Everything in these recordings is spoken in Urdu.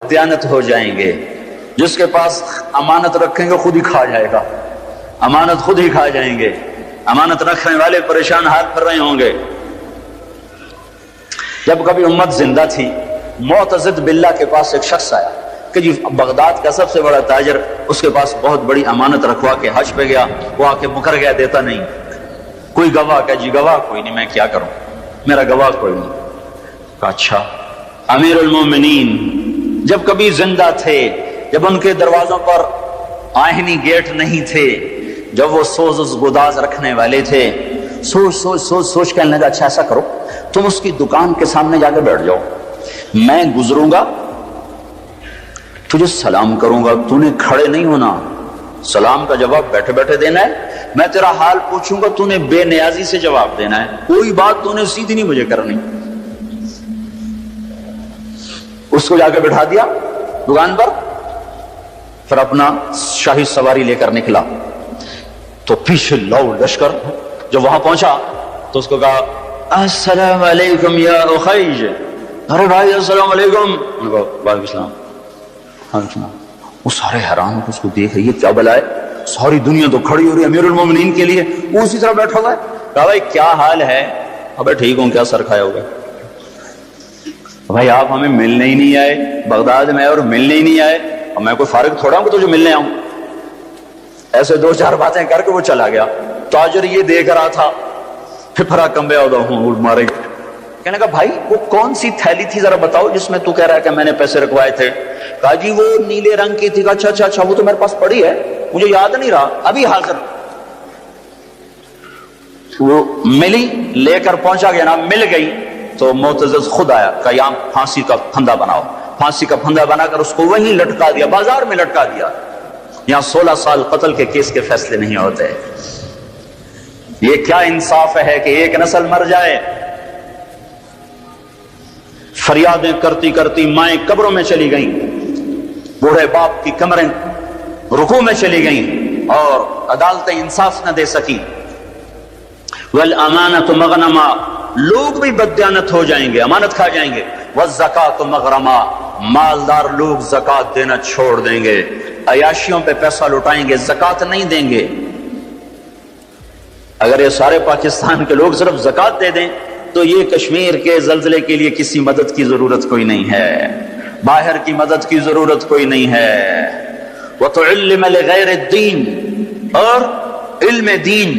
بددیانت ہو جائیں گے. جس کے پاس امانت رکھیں گے خود ہی کھا جائے گا, امانت خود ہی کھا جائیں گے. امانت رکھنے والے پریشان حال کر رہے ہوں گے. جب کبھی امت زندہ تھی, معتضد باللہ کے پاس ایک شخص آیا کہ جی بغداد کا سب سے بڑا تاجر, اس کے پاس بہت بڑی امانت رکھوا کے حج پہ گیا, وہ آ کے مکر گیا, دیتا نہیں. کوئی گواہ کہ جی گواہ کوئی نہیں, میں کیا کروں, میرا گواہ کوئی نہیں. اچھا امیر المومنین جب کبھی زندہ تھے, جب ان کے دروازوں پر آہنی گیٹ نہیں تھے, جب وہ سوز گداز رکھنے والے تھے, سوچ سوچ سوچ سوچ کہنے لگا اچھا ایسا کرو, تم اس کی دکان کے سامنے جا کے بیٹھ جاؤ, میں گزروں گا تجھے سلام کروں گا, تو نے کھڑے نہیں ہونا, سلام کا جواب بیٹھے بیٹھے دینا ہے. میں تیرا حال پوچھوں گا, تو نے بے نیازی سے جواب دینا ہے, کوئی بات تو نے سیدھی نہیں مجھے کرنی. اس کو جا کے بٹھا دیا دکان پر, پھر اپنا شاہی سواری لے کر نکلا. تو پیچھے لو لشکر جب وہاں پہنچا تو اس کو کہا السلام علیکم یا اخیج. ارے بھائی السلام علیکم. وعلیکم السلام. وہ سارے حیران اس کو دیکھ رہی ہے, کیا بلا ہے, ساری دنیا تو کھڑی ہو رہی ہے امیر المومنین کے لیے, وہ اسی طرح بیٹھا ہوا ہے. کہا بھائی کیا حال ہے؟ ابے ٹھیک ہوں, کیا سر کھایا ہوگا؟ بھائی آپ ہمیں ملنے ہی نہیں آئے, بغداد میں اور ملنے ہی نہیں آئے, اور میں کوئی فارغ تھوڑا ہوں کہ تجھے ملنے آؤں. ایسے دو چار باتیں کر کے وہ چلا گیا. تاجر یہ دیکھ رہا تھا, پھپھرا کمبے ہوں مارے. کہنے کا بھائی وہ کون سی تھیلی تھی ذرا بتاؤ جس میں تو کہہ رہا ہے کہ میں نے پیسے رکھوائے تھے؟ کہا جی وہ نیلے رنگ کی تھی. اچھا اچھا اچھا, وہ تو میرے پاس پڑی ہے, مجھے یاد نہیں رہا, ابھی حاضر. وہ ملی, لے کر پہنچا گیا نا, مل گئی تو معتضد خود آیا, کہا یہاں پھانسی کا پھندا بناؤ. پھانسی کا پھندا بنا کر اس کو وہیں لٹکا دیا, بازار میں لٹکا دیا. یہاں 16 سال قتل کے کیس کے فیصلے نہیں ہوتے. یہ کیا انصاف ہے کہ ایک نسل مر جائے؟ فریادیں کرتی کرتی مائیں قبروں میں چلی گئیں, بوڑھے باپ کی کمریں رکوع میں چلی گئیں, اور عدالتیں انصاف نہ دے سکی. والامانۃ مغنما, لوگ بھی بددیانت ہو جائیں گے, امانت کھا جائیں گے. والزکاۃ مغرما, مالدار لوگ زکات دینا چھوڑ دیں گے, عیاشیوں پہ پیسہ لٹائیں گے, زکات نہیں دیں گے. اگر یہ سارے پاکستان کے لوگ صرف زکات دے دیں تو یہ کشمیر کے زلزلے کے لیے کسی مدد کی ضرورت کوئی نہیں ہے, باہر کی مدد کی ضرورت کوئی نہیں ہے. وَتُعِلِّمَ لِغَيْرِ الدِّينِ, اور علم دین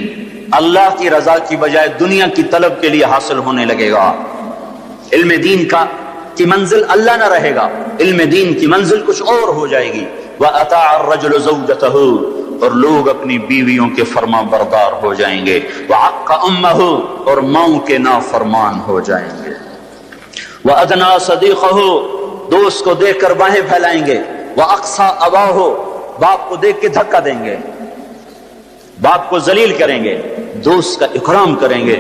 اللہ کی رضا کی بجائے دنیا کی طلب کے لیے حاصل ہونے لگے گا. علم دین کی منزل اللہ نہ رہے گا, علم دین کی منزل کچھ اور ہو جائے گی. وَأَطَاعَ الرَّجُلُ زَوْجَتَهُ, اور لوگ اپنی بیویوں کے فرما بردار ہو جائیں گے. وَعَقَّ أُمَّهُ, اور ماؤں کے نافرمان ہو جائیں گے. وَأَدْنَا صَدِيقَهُ, دوست کو دیکھ کر باہیں پھیلائیں گے. وَأَقْصَى أَبَاهُ, باپ کو دیکھ کے دھکا دیں گے, باپ کو ذلیل کریں گے, دوست کا اکرام کریں گے,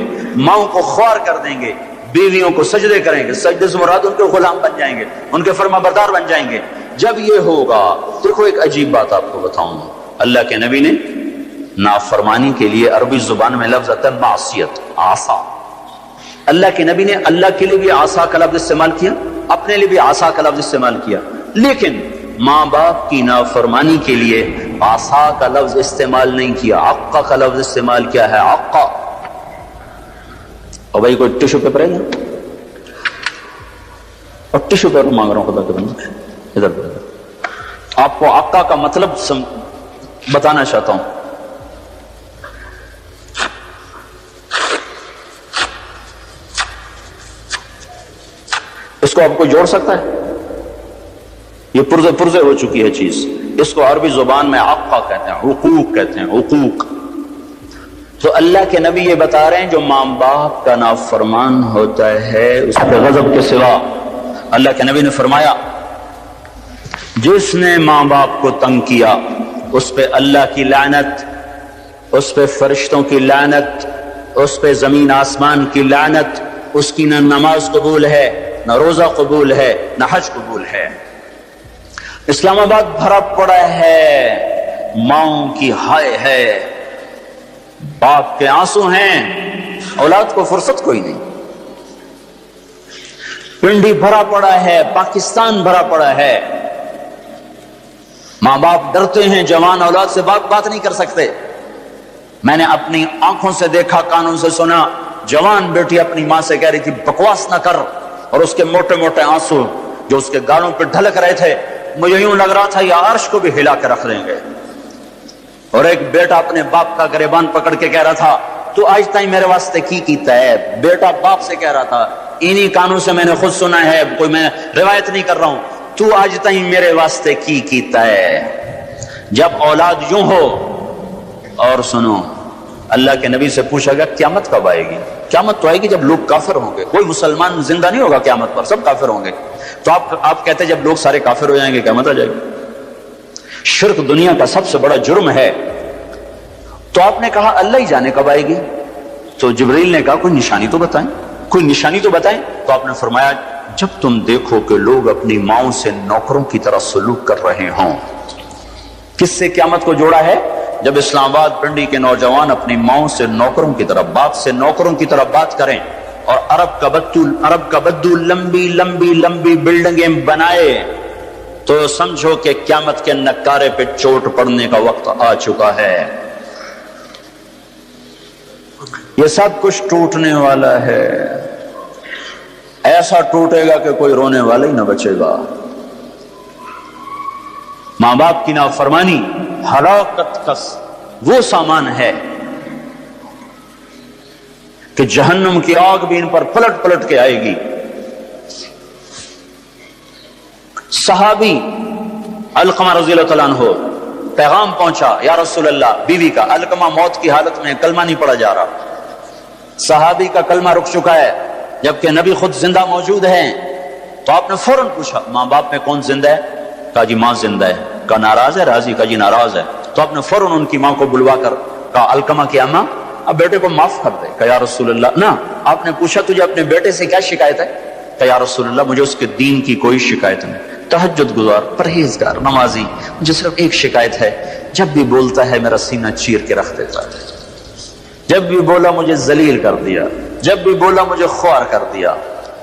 ماؤں کو خوار کر دیں گے, بیویوں کو سجدے کریں گے. سجدے سے مراد ان کے غلام بن جائیں گے, ان کے فرما بردار بن جائیں گے. جب یہ ہوگا, دیکھو ایک عجیب بات آپ کو بتاؤں, اللہ کے نبی نے نافرمانی کے لیے عربی زبان میں لفظ آتا ہے معصیت, عصا. اللہ کے نبی نے اللہ کے لیے بھی عصا کا لفظ استعمال کیا, اپنے لیے بھی عصا کا لفظ استعمال کیا, لیکن ماں باپ کی نافرمانی کے لیے عصا کا لفظ استعمال نہیں کیا, عقا کا لفظ استعمال کیا ہے, عقا. اور بھائی کوئی ٹشو پیپر ہے نا, اور ٹشو پیپر مانگ رہا ہوں خدا کے بندے, ادھر آپ کو عقا کا مطلب بتانا چاہتا ہوں. اس کو آپ کو جوڑ سکتا ہے؟ یہ پرزے پرزے ہو چکی ہے چیز. اس کو عربی زبان میں عقا کہتے ہیں, حقوق کہتے ہیں, حقوق. تو اللہ کے نبی یہ بتا رہے ہیں جو ماں باپ کا نافرمان ہوتا ہے اس پہ غضب کے سوا, اللہ کے نبی نے فرمایا جس نے ماں باپ کو تنگ کیا اس پہ اللہ کی لعنت, اس پہ فرشتوں کی لعنت, اس پہ زمین آسمان کی لعنت. اس کی نہ نماز قبول ہے, نہ روزہ قبول ہے, نہ حج قبول ہے. اسلام آباد بھرا پڑا ہے ماؤں کی ہائے ہے, باپ کے آنسو ہیں, اولاد کو فرصت کوئی نہیں. پنڈی بھرا پڑا ہے, پاکستان بھرا پڑا ہے, ماں باپ ڈرتے ہیں جوان اولاد سے بات نہیں کر سکتے. میں نے اپنی آنکھوں سے دیکھا، کانوں سے سنا، جوان بیٹی اپنی ماں سے کہہ رہی تھی بکواس نہ کر، اور اس کے موٹے موٹے آنسو جو اس کے گالوں پہ ڈھلک رہے تھے، مجھے یوں لگ رہا تھا یہ عرش کو بھی ہلا کے رکھ دیں گے. اور ایک بیٹا اپنے باپ کا گریبان پکڑ کے کہہ رہا تھا تو آج تائیں میرے واسطے کی کیتا ہے. بیٹا باپ سے کہہ رہا تھا، انہی کانوں سے میں نے خود سنا ہے، کوئی میں روایت نہیں کر رہا ہوں، تو آج تائیں میرے واسطے کی کیتا ہے. جب اولاد یوں ہو، اور سنو اللہ کے نبی سے پوچھا گیا قیامت کب آئے گی؟ قیامت تو آئے گی جب لوگ کافر ہوں گے، کوئی مسلمان زندہ نہیں ہوگا قیامت پر، سب کافر ہوں گے. تو آپ کہتے ہیں جب لوگ سارے کافر ہو جائیں گے قیامت آ جائے گی. شرک دنیا کا سب سے بڑا جرم ہے. تو آپ نے کہا اللہ ہی جانے کب آئے گی. تو جبریل نے کہا کوئی نشانی تو بتائیں، کوئی نشانی تو بتائیں. تو آپ نے فرمایا جب تم دیکھو کہ لوگ اپنی ماؤں سے نوکروں کی طرح سلوک کر رہے ہوں. کس سے قیامت کو جوڑا ہے؟ جب اسلام آباد پنڈی کے نوجوان اپنی ماؤں سے نوکروں کی طرح، باپ سے نوکروں کی طرح بات کریں، اور عرب کا بدو لمبی لمبی لمبی بلڈنگیں بنائے، تو سمجھو کہ قیامت کے نکارے پہ چوٹ پڑنے کا وقت آ چکا ہے. یہ سب کچھ ٹوٹنے والا ہے، ایسا ٹوٹے گا کہ کوئی رونے والا ہی نہ بچے گا. ماں باپ کی نافرمانی ہلاکت کا وہ سامان ہے کہ جہنم کی آگ بھی ان پر پلٹ پلٹ کے آئے گی. صحابی علقمہ رضی اللہ تعالیٰ عنہ، پیغام پہنچا یا رسول اللہ بیوی کا، علقمہ موت کی حالت میں کلمہ نہیں پڑھا جا رہا، صحابی کا کلمہ رک چکا ہے جبکہ نبی خود زندہ موجود ہیں. تو آپ نے فوراً پوچھا ماں باپ میں کون زندہ ہے؟ کہا جی ماں زندہ ہے. کہا ناراض ہے؟ راضی. کہا جی ناراض ہے. تو آپ نے فوراً ان کی ماں کو بلوا کر کہا علقمہ کی اماں اب بیٹے کو معاف کر دے. کہا یا رسول اللہ نہ. آپ نے پوچھا تجھے اپنے بیٹے سے کیا شکایت ہے؟ کہا یا رسول اللہ مجھے اس کے دین کی کوئی شکایت نہیں، تہجد گزار، پرہیزگار، نمازی، مجھے صرف ایک شکایت ہے، جب بھی بولتا ہے میرا سینہ چیر کے رکھ دیتا ہے، جب بھی بولا مجھے ذلیل کر دیا، جب بھی بولا مجھے خوار کر دیا.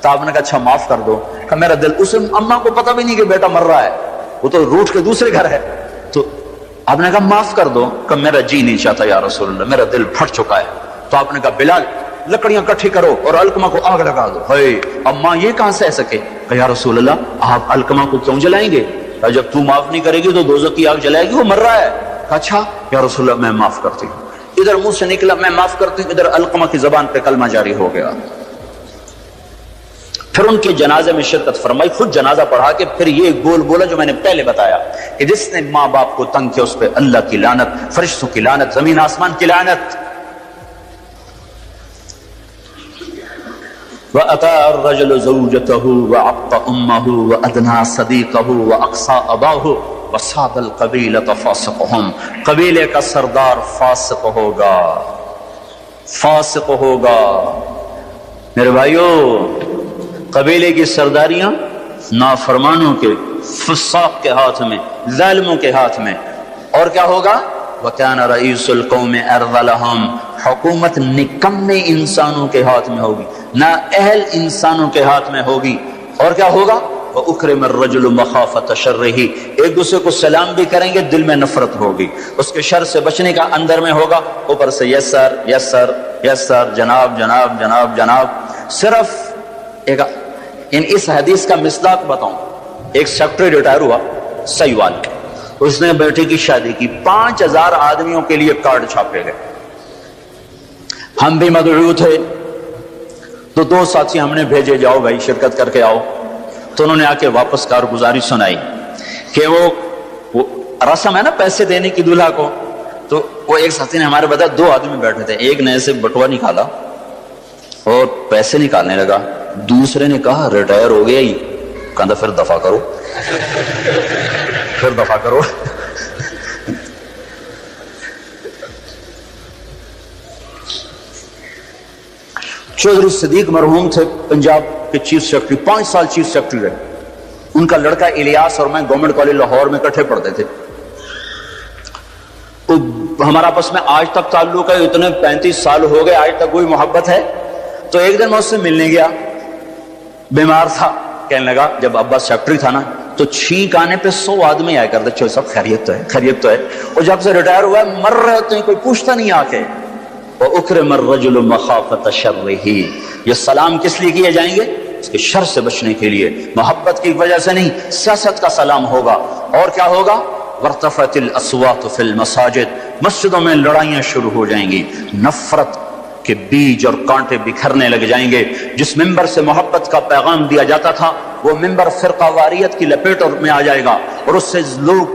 تو آپ نے کہا اچھا معاف کر دو. کہا میرا دل، اس اماں کو پتہ بھی نہیں کہ بیٹا مر رہا ہے، وہ تو روٹ کے دوسرے گھر ہے. تو آپ نے کہا معاف کر دو. کہ میرا جی نہیں چاہتا یا رسول اللہ، میرا دل پھٹ چکا ہے. تو آپ نے کہا بلال لکڑیاں کٹھی کرو اور علقمہ کو آگ لگا دو. اماں یہ کہاں سہ سکے؟ کہ یا رسول اللہ آپ علقمہ کو کیوں جلائیں گے؟ کہ جب تو معاف نہیں کرے گی تو دوزخ کی آگ جلائے گی، وہ مر رہا ہے. کہ اچھا یا رسول اللہ میں معاف کرتی ہوں. ادھر منہ سے نکلا میں معاف کرتی ہوں، ادھر علقمہ کی زبان پہ کلمہ جاری ہو گیا. پھر ان کے جنازے میں شرکت فرمائی، خود جنازہ پڑھا کے پھر یہ گول بولا جو میں نے پہلے بتایا کہ جس نے ماں باپ کو تنگ کیا اس پہ اللہ کی لعنت، فرشتوں کی لعنت، زمین آسمان کی لعنت. وَأَطَاعَ الرَّجُلُ زَوْجَتَهُ وَعَقَّ أُمَّهُ وَأَدْنَىٰ صَدِيقَهُ وَأَقْصَىٰ أَبَاهُ وَصَابَ الْقَبِيلَةَ فَاسِقُهُمْ. قبیلے کا سردار فاسق ہوگا، فاسق ہوگا. میرے بھائیو، قبیلے کی سرداریاں نافرمانوں کے، فساق کے ہاتھ میں، ظالموں کے ہاتھ میں. اور کیا ہوگا؟ وَكَانَ رَئِيسُ الْقَوْمِ أَرْذَلَهُمْ. حکومت نکمے انسانوں کے ہاتھ میں ہوگی، نااہل انسانوں کے ہاتھ میں ہوگی. اور کیا ہوگا؟ وَأُكْرِمَ الرَّجُلُ مَخَافَةَ شَرِّهِ. ایک دوسرے کو سلام بھی کریں گے، دل میں نفرت ہوگی. اس کے شر سے بچنے کا اندر میں ہوگا، اوپر سے یس سر یس سر یس سر، جناب جناب جناب جناب. صرف ایک اس حدیث کا مصداق بتاؤں. ایک سیکٹری ریٹائر ہوا سیوال، اس نے بیٹے کی شادی کی، 5000 آدمیوں کے لیے کارڈ چھاپے گئے. ہم بھی مدعو تھے تو 2 ساتھی ہم نے بھیجے جاؤ بھائی شرکت کر کے آؤ. تو انہوں نے آ کے واپس کارگزاری سنائی کہ وہ رسم ہے نا پیسے دینے کی دلہا کو. تو وہ ایک ساتھی نے ہمارے بتایا 2 آدمی بیٹھے تھے، ایک نے ایسے بٹوا نکالا اور پیسے نکالنے لگا، دوسرے نے کہا ریٹائر ہو گیا ہی. کہا پھر دفع کرو پھر دفع کرو. چودھری صدیق مرحوم تھے پنجاب کے چیف سیکرٹری، 5 سال چیف سیکرٹری رہے. ان کا لڑکا الیاس اور میں گورنمنٹ کالج لاہور میں اکٹھے پڑھتے تھے. ہمارا آپس میں آج تک تعلق ہے، اتنے 35 سال ہو گئے آج تک کوئی محبت ہے. تو ایک دن میں اس سے ملنے گیا، بیمار تھا. کہنے لگا جب ابا سیکرٹری تھا نا تو چھینک آنے پہ 100 آدمی آیا کرتے، چلو سب خیریت تو ہے، خیریت تو ہے. اور جب سے ریٹائر ہوا ہے مر رہے ہوتے ہیں، کوئی پوچھتا نہیں آ کے. وَأُكْرِمَ الرَّجُلُ مَخَافَةَ شَرِّهِ، یہ سلام کس لیے کیے جائیں گے؟ اس کے شر سے بچنے کے لیے، محبت کی وجہ سے نہیں، سیاست کا سلام ہوگا. اور کیا ہوگا؟ وَارْتَفَعَتِ الْأَصْوَاتُ فِي الْمَسَاجِدِ، مسجدوں میں لڑائیاں شروع ہو جائیں گی، نفرت کے بیج اور کانٹے بکھرنے لگ جائیں گے. جس ممبر سے محبت کا پیغام دیا جاتا تھا وہ ممبر فرقہ واریت کی لپیٹ میں آ جائے گا، اور اس سے لوگ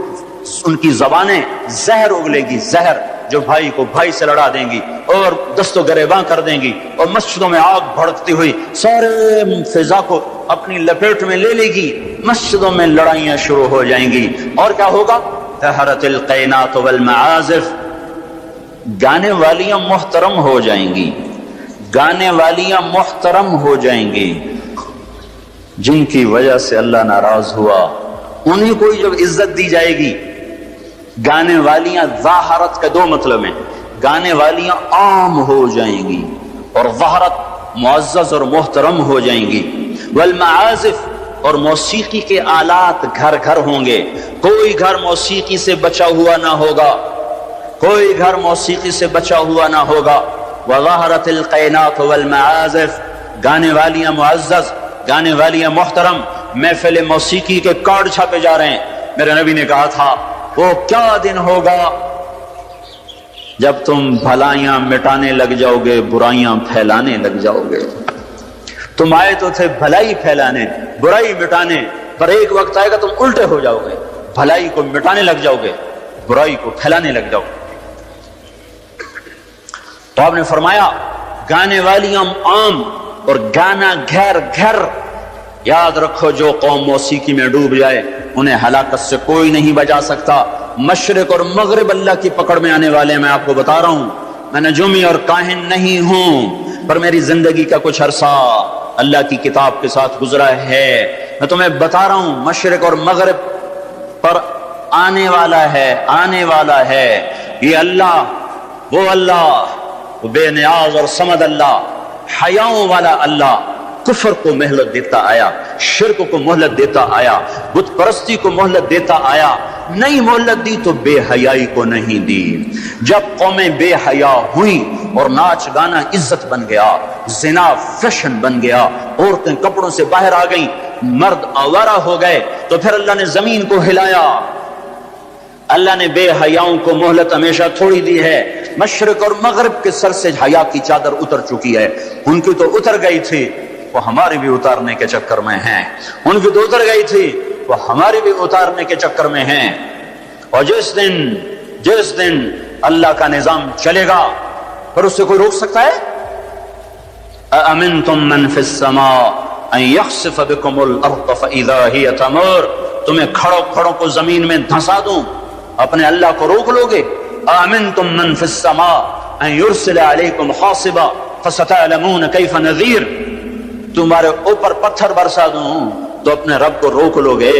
ان کی زبانیں زہر اگلے گی، زہر جو بھائی کو بھائی سے لڑا دیں گی اور دست و گریباں کر دیں گی، اور مسجدوں میں آگ بھڑکتی ہوئی سارے فضا کو اپنی لپیٹ میں لے لے گی. مسجدوں میں لڑائیاں شروع ہو جائیں گی. اور کیا ہوگا؟ طہرت القینات والمعازف، گانے والیاں محترم ہو جائیں گی، گانے والیاں محترم ہو جائیں گی. جن کی وجہ سے اللہ ناراض ہوا انہیں کوئی جب عزت دی جائے گی. گانے والیاں ظاہرت کا 2 مطلب ہیں، گانے والیاں عام ہو جائیں گی اور ظاہرت معزز اور محترم ہو جائیں گی. والمعازف، اور موسیقی کے آلات گھر گھر ہوں گے، کوئی گھر موسیقی سے بچا ہوا نہ ہوگا، کوئی گھر موسیقی سے بچا ہوا نہ ہوگا. وظہرت القینات والمعازف، گانے والیاں معزز، گانے والیاں محترم. محفل موسیقی کے کارڈ چھاپے جا رہے ہیں. میرے نبی نے کہا تھا وہ کیا دن ہوگا جب تم بھلائیاں مٹانے لگ جاؤ گے، برائیاں پھیلانے لگ جاؤ گے. تم آئے تو تھے بھلائی پھیلانے، برائی مٹانے، پر ایک وقت آئے گا تم الٹے ہو جاؤ گے، بھلائی کو مٹانے لگ جاؤ گے، برائی کو پھیلانے لگ جاؤ گے. تو آپ نے فرمایا گانے والیاں عام اور گانا گھر گھر. یاد رکھو جو قوم موسیقی میں ڈوب جائے انہیں ہلاکت سے کوئی نہیں بچا سکتا. مشرق اور مغرب اللہ کی پکڑ میں آنے والے. میں آپ کو بتا رہا ہوں، میں نجومی اور کاہن نہیں ہوں، پر میری زندگی کا کچھ عرصہ اللہ کی کتاب کے ساتھ گزرا ہے. میں تمہیں بتا رہا ہوں مشرق اور مغرب پر آنے والا ہے، آنے والا ہے. یہ اللہ، وہ اللہ، وہ بے نیاز اور صمد اللہ، حیاؤں والا اللہ، کفر کو مہلت دیتا آیا، شرک کو مہلت دیتا آیا، بت پرستی کو مہلت دیتا آیا. نہیں مہلت دی تو بے حیائی کو نہیں دی. جب قومیں بے حیا ہوئیں اور ناچ گانا عزت بن گیا، زنا فیشن بن گیا، عورتیں کپڑوں سے باہر آ گئیں، مرد آوارہ ہو گئے، تو پھر اللہ نے زمین کو ہلایا. اللہ نے بے حیاؤں کو مہلت ہمیشہ تھوڑی دی ہے. مشرق اور مغرب کے سر سے حیا کی چادر اتر چکی ہے. ان کی تو اتر گئی تھی، وہ ہماری بھی اتارنے کے چکر میں ہیں. ان کی تو اتر گئی تھی، وہ ہماری بھی اتارنے کے چکر میں ہیں. اور جس دن اللہ کا نظام چلے گا پھر اس سے کوئی روک سکتا ہے؟ أَأَمِنْتُمْ مَنْ فِي السَّمَاءِ أَنْ يَخْسِفَ بِكُمُ الْأَرْضَ فَإِذَا هِيَ تَمُورُ. تمہیں کھڑوں کو زمین میں دھنسا دوں، اپنے اللہ کو روک لو گے؟ أَأَمِنْتُمْ مَنْ فِي السَّمَاءِ أَنْ يُرْسِلَ عَلَيْكُمْ حَاصِبًا فَسَتَعْلَمُونَ كَيْفَ نَذِيرٌ. تمہارے اوپر پتھر برسا دوں تو اپنے رب کو روک لو گے.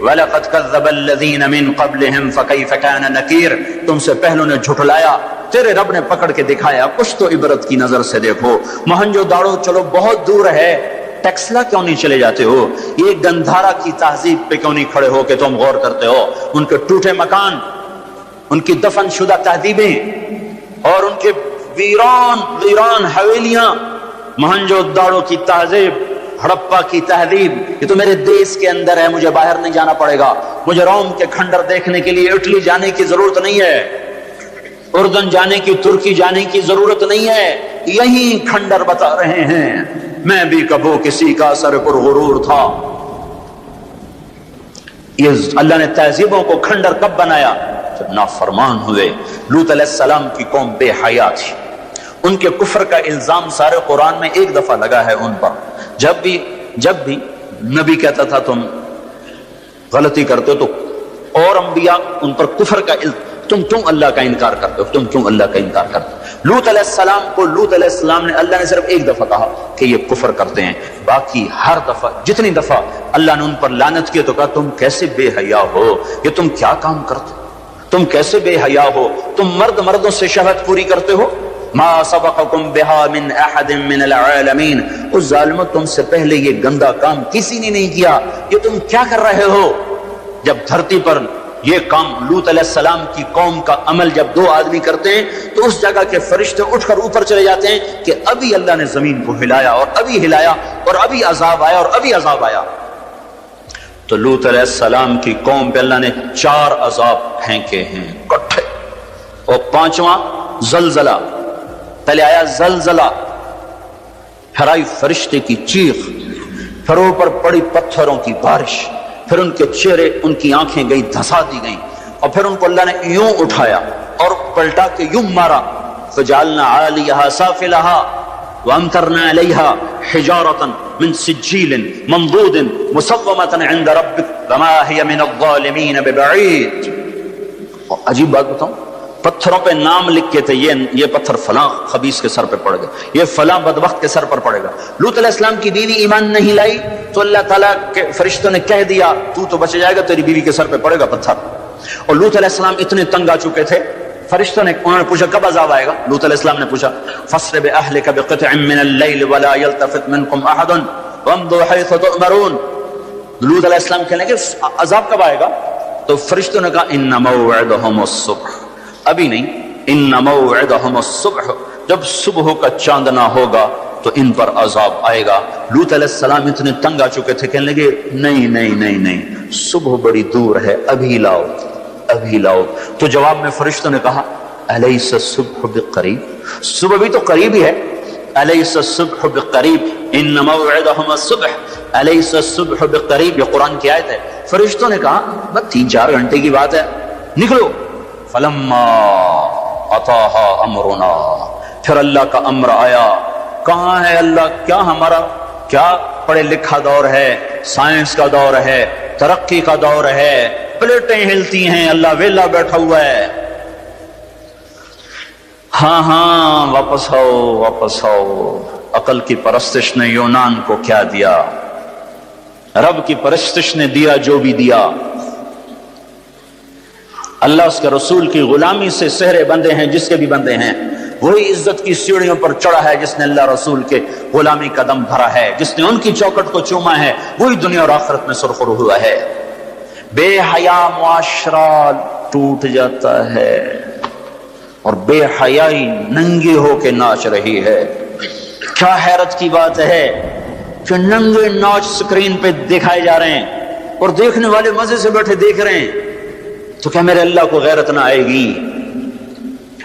وَلَقَدْ كَذَّبَ الَّذِينَ مِن قَبْلِهِمْ فَكَيْفَ كَانَ نَكِيرٌ. تم سے پہلوں نے جھٹلایا، تیرے رب نے پکڑ کے دکھایا. کچھ تو عبرت کی نظر سے دیکھو. مہنجو داڑو چلو بہت دور ہے، ٹیکسلا کیوں نہیں چلے جاتے ہو؟ یہ گندھارا کی تہذیب پہ کیوں نہیں کھڑے ہو کہ تم غور کرتے ہو؟ ان کے ٹوٹے مکان، ان کی دفن شدہ تہذیبیں اور ان کے ویران حویلیاں، مہنجو داڑو کی تہذیب، ہڑپا کی تہذیب، یہ تو میرے دیش کے اندر ہے، مجھے باہر نہیں جانا پڑے گا. مجھے روم کے کھنڈر دیکھنے کے لیے اٹلی جانے کی ضرورت نہیں ہے، اردن جانے کی، ترکی جانے کی ضرورت نہیں ہے. یہی کھنڈر بتا رہے ہیں میں بھی کبھی کسی کا سر پر غرور تھا. یہ اللہ نے تہذیبوں کو کھنڈر کب بنایا؟ جب نافرمان ہوئے. لوط علیہ السلام کی قوم بے حیا تھی. ان کے کفر کا الزام سارے قرآن میں ایک دفعہ لگا ہے ان پر. جب بھی نبی کہتا تھا تم غلطی کرتے ہو تو اور انبیاء ان پر کفر کا تم اللہ کا انکار کرتے ہو، تم اللہ کا انکار کرتے ہو. لوط علیہ السلام کو لوط علیہ السلام نے اللہ نے صرف ایک دفعہ کہا کہ یہ کفر کرتے ہیں. باقی ہر دفعہ جتنی دفعہ اللہ نے ان پر لعنت کی تو کہا تم کیسے بے حیا ہو، یہ تم کیا کام کرتے ہو، تم کیسے بے حیا ہو، تم مردوں سے شہوت پوری کرتے ہو. ما سبقکم بہا من احد من العالمین، اس ظالموں تم سے پہلے یہ گندا کام کسی نے نہیں کیا، یہ تم کیا کر رہے ہو؟ جب دھرتی پر یہ کام لوط علیہ السلام کی قوم کا عمل جب دو آدمی کرتے ہیں تو اس جگہ کے فرشتے اٹھ کر اوپر چلے جاتے ہیں کہ ابھی اللہ نے زمین کو ہلایا اور ابھی ہلایا اور ابھی عذاب آیا اور ابھی عذاب آیا۔ تو لوط علیہ السلام کی قوم پہ اللہ نے 4 عذاب پھینکے ہیں کٹھے، اور 5واں زلزلہ۔ پہلے آیا زلزلہ، پھر آئی فرشتے کی چیخ، پھر اوپر پڑی پتھروں کی بارش، پھر ان کے چہرے ان کی آنکھیں گئی دھسا دی گئیں، اور پھر ان کو اللہ نے یوں اٹھایا اور پلٹا کے یوں مارا، فجعلنا عالیہا سافلہا وامطرنا علیہا حجارۃ من سجیل منضود مسومۃ عند ربک وما ہی من الظالمین ببعید۔ اور عجیب بات بتاؤں، پتھروں پہ نام لکھ کے تھے، یہ پتھر فلاں خبیث کے سر پہ پڑ گا، یہ فلاں بدبخت کے سر پر پڑے گا۔ لوط علیہ السلام کی بیوی ایمان نہیں لائی تو اللہ تعالیٰ کے فرشتوں نے کہہ دیا تو بچ جائے گا، تیری بیوی کے سر پہ پڑے گا پتھر۔ اور لوط علیہ السلام اتنے تنگ آ چکے تھے، فرشتوں نے انہوں نے پوچھا کب عذاب آئے گا؟ لوط علیہ السلام نے پوچھا فَاسْرِ بِأَهْلِكَ بِقِطْعٍ مِّنَ اللَّيْلِ وَلَا يَلْتَفِتْ مِنكُمْ أَحَدٌ وَامْضُوا حَيْثُ تُؤْمَرُونَ۔ لوط علیہ السلام کہنے لگے عذاب کب آئے گا؟ تو فرشتوں نے کہا إِنَّ مَوْعِدَهُمُ الصُّبْحُ، ابھی نہیں، ان موعدہم الصبح، جب صبح کا چاندنا ہوگا تو ان پر عذاب آئے گا۔ لوط علیہ السلام اتنے تنگ آ چکے تھے، کہنے لگے نہیں نہیں نہیں نہیں، صبح بڑی دور ہے، ابھی لاؤ ابھی لاؤ۔ تو جواب میں فرشتوں نے کہا الیس الصبح بقریب، صبح بھی تو قریب ہی ہے، الیس الصبح بقریب ان موعدہم الصبح الیس الصبح بقریب، یہ قرآن کی آیت ہے۔ فرشتوں نے کہا بس 3-4 گھنٹے کی بات ہے، نکلو۔ فلما اتاہا امرنا، پھر اللہ کا امر آیا۔ کہاں ہے اللہ؟ کیا ہمارا کیا پڑھے لکھا دور ہے، سائنس کا دور ہے، ترقی کا دور ہے، پلیٹیں ہلتی ہیں، اللہ ویلا بیٹھا ہوا ہے۔ ہاں ہاں واپس آؤ واپس آؤ۔ عقل کی پرستش نے یونان کو کیا دیا، رب کی پرستش نے دیا جو بھی دیا۔ اللہ اس کے رسول کی غلامی سے سہرے بندے ہیں جس کے بھی بندے ہیں، وہی عزت کی سیڑھیوں پر چڑھا ہے جس نے اللہ رسول کے غلامی کا دم بھرا ہے، جس نے ان کی چوکٹ کو چوما ہے، وہی دنیا اور آخرت میں سرخرو ہوا ہے۔ بے حیا معاشرہ ٹوٹ جاتا ہے اور بے حیائی ننگے ہو کے ناچ رہی ہے۔ کیا حیرت کی بات ہے کہ ننگے ناچ سکرین پہ دکھائے جا رہے ہیں اور دیکھنے والے مزے سے بیٹھے دیکھ رہے ہیں، تو کیا میرے اللہ کو غیرت نہ آئے گی؟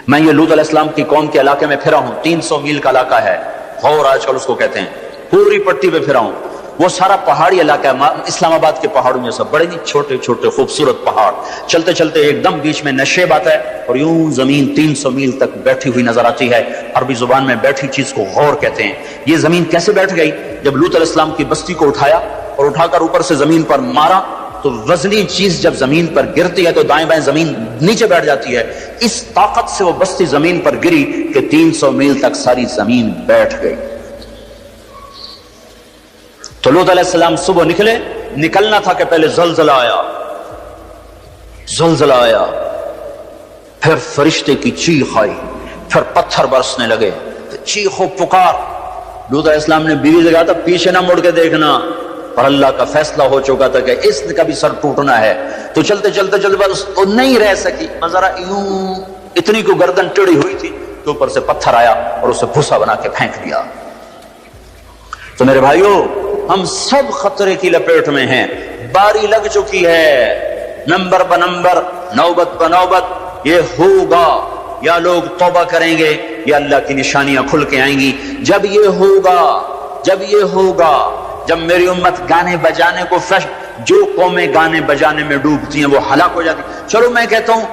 میں یہ لوط علیہ السلام کی قوم کے علاقے میں پھرا ہوں، 300 میل کا علاقہ ہے، غور آج کل اس کو کہتے ہیں، پوری پٹی پہ پھرا ہوں۔ وہ سارا پہاڑی علاقہ ہے، اسلام آباد کے پہاڑوں میں سب بڑے نہیں چھوٹے چھوٹے خوبصورت پہاڑ، چلتے چلتے ایک دم بیچ میں نشیب آتا ہے اور یوں زمین 300 میل تک بیٹھی ہوئی نظر آتی ہے۔ عربی زبان میں بیٹھی چیز کو غور کہتے ہیں۔ یہ زمین کیسے بیٹھ گئی؟ جب لوط علیہ السلام کی بستی کو اٹھایا اور اٹھا کر اوپر سے زمین پر مارا تو وزنی چیز جب زمین پر گرتی ہے تو دائیں بائیں زمین نیچے بیٹھ جاتی ہے۔ اس طاقت سے وہ بستی زمین پر گری کہ 300 میل تک ساری زمین بیٹھ گئی۔ تو لوط علیہ السلام صبح نکلے، نکلنا تھا کہ پہلے زلزلہ آیا، زلزلہ آیا، پھر فرشتے کی چیخ آئی، پھر پتھر برسنے لگے، چیخ و پکار۔ لوط علیہ السلام نے بیوی سے کہا تھا پیچھے نہ مڑ کے دیکھنا، پر اللہ کا فیصلہ ہو چکا تھا کہ اس کا بھی سر ٹوٹنا ہے۔ تو چلتے چلتے چلتے بس وہ نہیں رہ سکی، ذرا یوں اتنی کو گردن ٹیڑھی ہوئی تھی تو اوپر سے پتھر آیا اور اسے بھوسا بنا کے پھینک دیا۔ تو میرے بھائیوں، ہم سب خطرے کی لپیٹ میں ہیں، باری لگ چکی ہے، نمبر بنمبر، نوبت بنوبت یہ ہوگا۔ یا لوگ توبہ کریں گے یا اللہ کی نشانیاں کھل کے آئیں گی۔ جب یہ ہوگا، جب یہ ہوگا، جب میری امت گانے بجانے کو جو قومیں گانے بجانے میں ڈوبتی ہیں وہ ہلاک ہو جاتی۔ چلو میں کہتا ہوں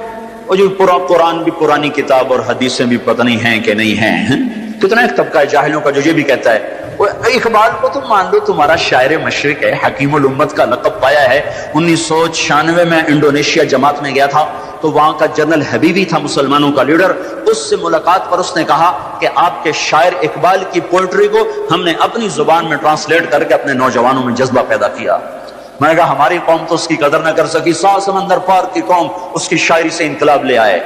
وہ جو قرآن بھی پرانی کتاب اور حدیثیں بھی پتہ نہیں ہیں کہ نہیں ہیں۔ کتنا ایک طبقہ ہے جاہلوں کا جو یہ بھی کہتا ہے وہ اقبال کو تم مان لو تمہارا شاعر مشرق ہے، حکیم الامت کا لقب پایا ہے۔ 1996 میں انڈونیشیا جماعت میں گیا تھا تو وہاں کا جنرل حبیبی تھا مسلمانوں کا لیڈر، اس سے ملاقات پر اس نے کہا کہ آپ کے شاعر اقبال کی پوئٹری کو ہم نے اپنی زبان میں ٹرانسلیٹ کر کے اپنے نوجوانوں میں جذبہ پیدا کیا۔ میں نے کہا ہماری قوم تو اس کی قدر نہ کر سکی، 100 سمندر پار کی قوم اس کی شاعری سے انقلاب لے آئے۔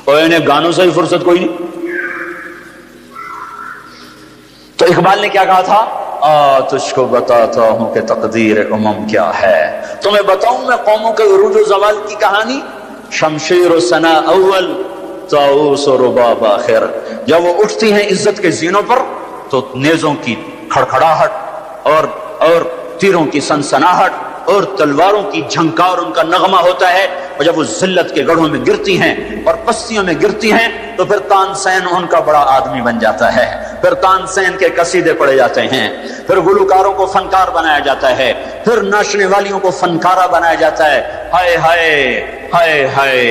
اور انہیں گانوں سے ہی فرصت کوئی نہیں. تو اقبال نے کیا کہا تھا؟ تجھ کو بتاتا ہوں کہ تقدیر امم کیا ہے. تمہیں بتاؤں میں قوموں کے عروج و زوال کی کہانی. شمشیر و ثنا اول، طاؤس و رباب آخر. جب وہ اٹھتی ہیں عزت کے زینوں پر تو نیزوں کی کھڑکھڑاہٹ اور تیروں کی سنسناہٹ اور تلواروں کی جھنکار ان کا نغمہ ہوتا ہے. اور جب وہ ذلت کے گڑھوں میں گرتی ہیں اور پستیوں میں گرتی ہیں تو پھر تانسین ان کا بڑا آدمی بن جاتا ہے. پھر تانسین کے قصیدے پڑھے جاتے ہیں. پھر گلوکاروں کو فنکار بنایا جاتا ہے. پھر ناچنے والیوں کو فنکارہ بنایا جاتا ہے. ہائے ہائے ہائے ہائے،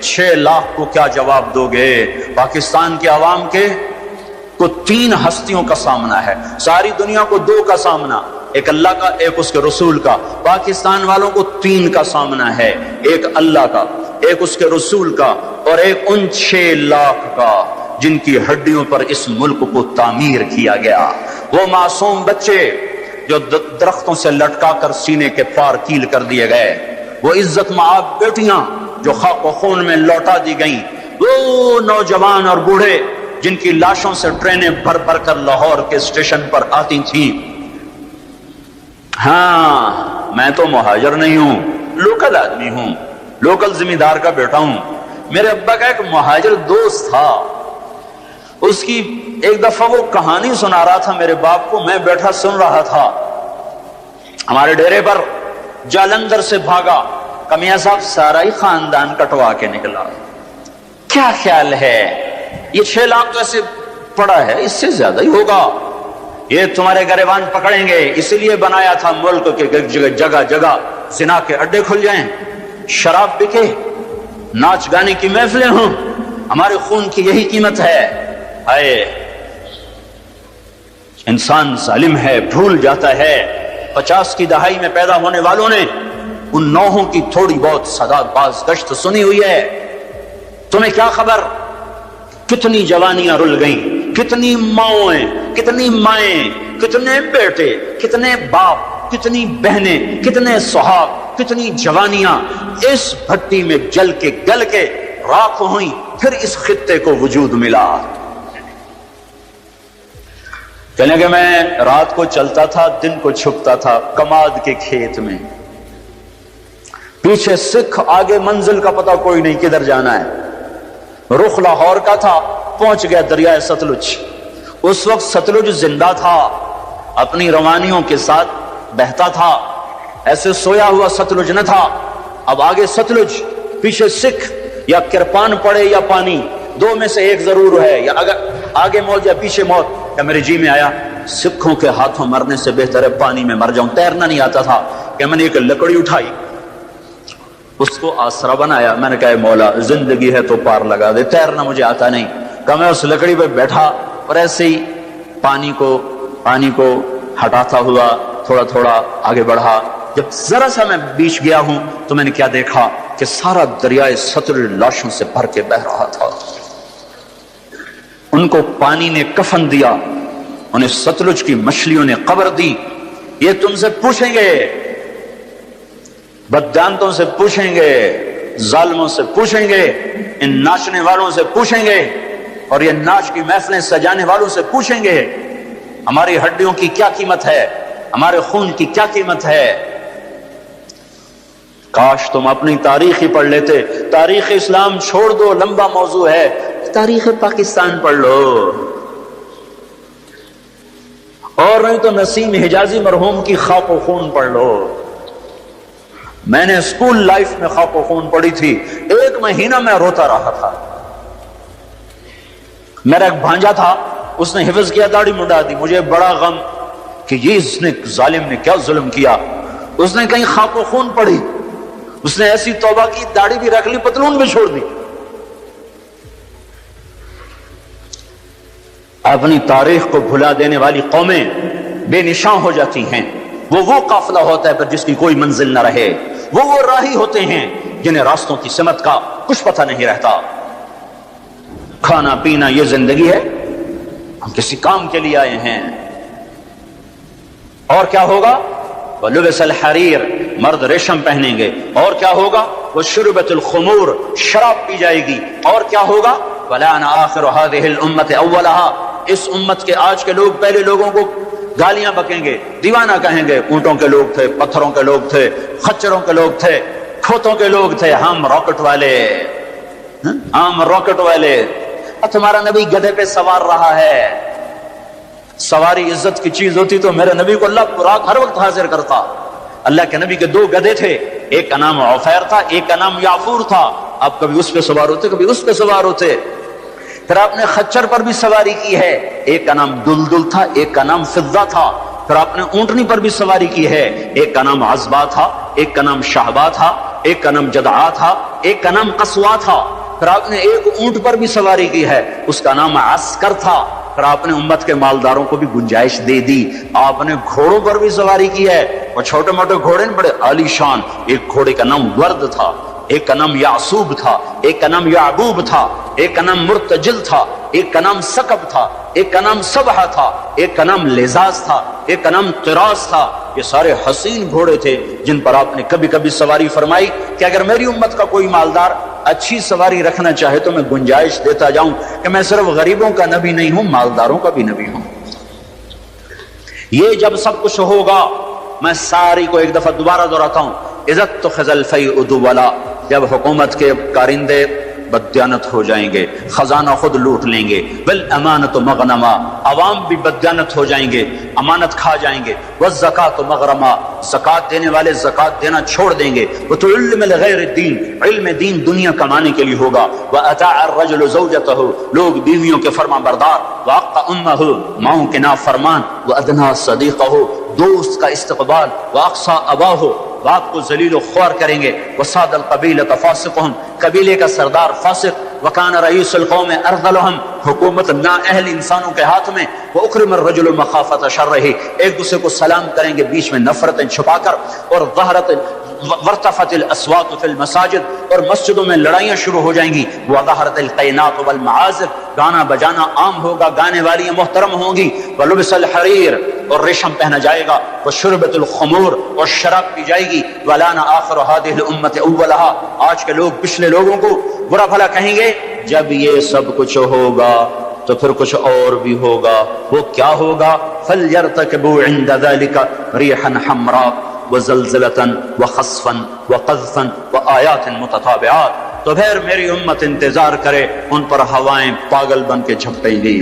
6 لاکھ کو کیا جواب دو گے؟ پاکستان کے عوام کے کو 3 ہستیوں کا سامنا ہے. ساری دنیا کو 2 کا سامنا، ایک اللہ کا، ایک اس کے رسول کا. پاکستان والوں کو 3 کا سامنا ہے، ایک اللہ کا، ایک اس کے رسول کا، اور ایک ان 6 لاکھ کا جن کی ہڈیوں پر اس ملک کو تعمیر کیا گیا. وہ معصوم بچے جو درختوں سے لٹکا کر سینے کے پار کیل کر دیے گئے، وہ عزت مآب بیٹیاں جو خاک و خون میں لوٹا دی گئیں، وہ نوجوان اور بوڑھے جن کی لاشوں سے ٹرینیں بھر بھر کر لاہور کے اسٹیشن پر آتی تھیں. ہاں، میں تو مہاجر نہیں ہوں، لوکل آدمی ہوں، لوکل زمیندار کا بیٹا ہوں. میرے ابا کا ایک مہاجر دوست تھا، اس کی ایک دفعہ وہ کہانی سنا رہا تھا میرے باپ کو، میں بیٹھا سن رہا تھا. ہمارے ڈیرے پر جالندھر سے بھاگا کمیاں صاحب سارا ہی خاندان کٹوا کے نکلا. کیا خیال ہے؟ یہ 6 لاکھ تو ایسے پڑا ہے، اس سے زیادہ ہی ہوگا. یہ تمہارے گریبان پکڑیں گے، اسی لیے بنایا تھا ملک کے جگہ جگہ زنا کے اڈے کھل جائیں، شراب بکے، ناچ گانے کی محفلیں ہوں. ہمارے خون کی یہی قیمت ہے. ہائے، انسان ظالم ہے، بھول جاتا ہے. 50 کی دہائی میں پیدا ہونے والوں نے ان نوحوں کی تھوڑی بہت صدا باز گشت سنی ہوئی ہے. تمہیں کیا خبر کتنی جوانیاں رل گئیں، کتنی ماؤں، کتنی مائیں، کتنے بیٹے، کتنے باپ، کتنی بہنیں، کتنے سہاگ، کتنی جوانیاں اس بھٹی میں جل کے گل کے راکھ ہوئیں، پھر اس خطے کو وجود ملا. کہنے کہ میں رات کو چلتا تھا، دن کو چھپتا تھا کماد کے کھیت میں، پیچھے سکھ، آگے منزل کا پتہ کوئی نہیں کدھر جانا ہے. رخ لاہور کا تھا، پہنچ گیا دریائے ستلج. اس وقت ستلج زندہ تھا، اپنی روانیوں کے ساتھ بہتا تھا، ایسے سویا ہوا ستلج نہ تھا. اب آگے ستلج، پیچھے سکھ، یا کرپان پڑے یا پانی، 2 میں سے ایک ضرور ہے، یا اگر آگے موت یا پیچھے موت. کہ میرے جی میں آیا سکھوں کے ہاتھوں مرنے سے بہتر ہے پانی میں مر جاؤں. تیرنا نہیں آتا تھا کہ میں نے ایک لکڑی اٹھائی، اس کو آسرا بنایا. میں نے کہا مولا زندگی ہے تو پار لگا دے، تیرنا مجھے آتا نہیں. کہ میں اس لکڑی پہ بیٹھا اور ایسے ہی پانی کو ہٹاتا ہوا تھوڑا تھوڑا آگے بڑھا. جب ذرا سا میں بیچ گیا ہوں تو میں نے کیا دیکھا کہ سارا دریائے ستلج لاشوں سے بھر کے بہ رہا تھا. ان کو پانی نے کفن دیا، انہیں ستلج کی مچھلیوں نے قبر دی. یہ تم سے پوچھیں گے، بددانتوں سے پوچھیں گے، ظالموں سے پوچھیں گے، ان ناچنے والوں سے پوچھیں گے، اور یہ ناچ کی محفلیں سجانے والوں سے پوچھیں گے ہماری ہڈیوں کی کیا قیمت ہے، ہمارے خون کی کیا قیمت ہے. کاش تم اپنی تاریخ ہی پڑھ لیتے. تاریخ اسلام چھوڑ دو، لمبا موضوع ہے، تاریخ پاکستان پڑھ لو. اور نہیں تو نسیم حجازی مرحوم کی خاک و خون پڑھ لو. میں نے اسکول لائف میں خاک و خون پڑھی تھی، 1 مہینہ میں روتا رہا تھا. میرا ایک بھانجا تھا، اس نے حفظ کیا، داڑھی منڈا دی. مجھے بڑا غم کہ یہ اس نے ظالم نے کیا ظلم کیا. اس نے کہیں خاک و خون پڑھی، اس نے ایسی توبہ کی، داڑھی بھی رکھ لی، پتلون بھی چھوڑ دی. اپنی تاریخ کو بھلا دینے والی قومیں بے نشان ہو جاتی ہیں. وہ قافلہ ہوتا ہے پر جس کی کوئی منزل نہ رہے. وہ راہی ہوتے ہیں جنہیں راستوں کی سمت کا کچھ پتہ نہیں رہتا. کھانا پینا یہ زندگی ہے، ہم کسی کام کے لیے آئے ہیں. اور کیا ہوگا؟ وَلُبِسَ الْحَرِيرُ، مرد ریشم پہنیں گے، اور کیا ہوگا؟ وشربت الخمور، شراب پی جائے گی، اور کیا ہوگا؟ ولعن آخر هذه الامة اولها، اس امت کے آج کے لوگ پہلے لوگوں کو گالیاں بکیں گے، دیوانہ کہیں گے، اونٹوں کے لوگ تھے، پتھروں کے لوگ تھے، خچروں کے لوگ تھے، کھوتوں کے لوگ تھے، ہم راکٹ والے، ہم راکٹ والے۔ اور تمہارا نبی گدھے پہ سوار رہا ہے، سواری عزت کی چیز ہوتی تو میرے نبی کو اللہ رات ہر وقت حاضر کرتا۔ اللہ کے نبی کے دو گدھے تھے، ایک کا نام عفیر تھا، ایک کا نام یعفور تھا۔ آپ کبھی اس پہ سوار ہوتے، کبھی اس پہ سوار ہوتے۔ پھر آپ نے خچر پر بھی سواری کی ہے، ایک کا نام دلدل تھا، ایک کا نام فضہ تھا۔ پھر آپ نے اونٹنی پر بھی سواری کی ہے، ایک کا نام عزبہ تھا، ایک کا نام شہبہ تھا، ایک کا نام جدعا تھا، ایک کا نام قصوا تھا۔ پھر آپ نے ایک اونٹ پر بھی سواری کی ہے، اس کا نام عسکر تھا۔ پھر آپ نے امت کے مالداروں کو بھی گنجائش دے دی، آپ نے گھوڑوں پر بھی سواری کی ہے، اور چھوٹے موٹے گھوڑے بڑے عالی شان۔ ایک گھوڑے کا نام ورد تھا، ایک کا نام یعصوب تھا، ایک کا نام یعبوب تھا، ایک کا نام مرتجل تھا، ایک کا نام سکب تھا، ایک کا نام سبحہ تھا، ایک کا نام لزاز تھا، ایک کا نام قراس تھا۔ یہ سارے حسین گھوڑے تھے جن پر آپ نے کبھی کبھی سواری فرمائی کہ اگر میری امت کا کوئی مالدار اچھی سواری رکھنا چاہے تو میں گنجائش دیتا جاؤں کہ میں صرف غریبوں کا نبی نہیں ہوں، مالداروں کا بھی نبی ہوں۔ یہ جب سب کچھ ہوگا، میں ساری کو ایک دفعہ دوبارہ دہراتا ہوں، اذا اتخذ الفیء دولا، جب حکومت کے کارندے بددیانت ہو جائیں گے، خزانہ خود لوٹ لیں گے، والامانۃ مغنما، عوام بھی بددیانت ہو جائیں گے، امانت کھا جائیں گے، والزکاۃ مغرما، زکات دینے والے زکات دینا چھوڑ دیں گے، وتعلم لغیر الدین، علم دین دنیا کمانے کے لیے ہوگا، واطاع الرجل زوجته، لوگ بیویوں کے فرما بردار، واقع امہ، ماؤں کے نافرمان، وادنى صدیقہ، دوست کا استقبال، واقصى اباہ، باپ کو ذلیل و خوار کریں گے، وصاد القبیلۃ فاسقہم، قبیلے کا سردار فاسق، وکان رئیس القوم ارذلہم، حکومت نااہل انسانوں کے ہاتھ میں، واکرم الرجل مخافۃ شرہ، ایک دوسرے کو سلام کریں گے بیچ میں نفرتیں چھپا کر، اور ظہرت وارتفعت الاصوات فی المساجد، اور مسجدوں میں لڑائیاں شروع ہو جائیں گی، وظہرت القینات والمعازف، گانا بجانا عام ہوگا، گانے والی محترم ہوں گی، ولبس الحریر، اور ریشم پہنا جائے گا، وشربت الخمور، اور شراب پی جائے گی، ولعن آخر هذه الامة اولها، آج کے لوگ پچھلے لوگوں کو برا بھلا کہیں گے۔ جب یہ سب کچھ ہوگا تو پھر کچھ اور بھی ہوگا، وہ کیا ہوگا؟ فَلْيَرْتَكِبُوا عِنْدَ ذَلِكَ رِيحًا حَمْرَاء وَزَلْزَلَةً وَخَسْفًا وَقَذْفًا وَآيَاتٍ مُتَتَابِعَاتٍ، تو پھر میری امت انتظار کرے، ان پر ہوائیں پاگل بن کے جھپٹیں گی۔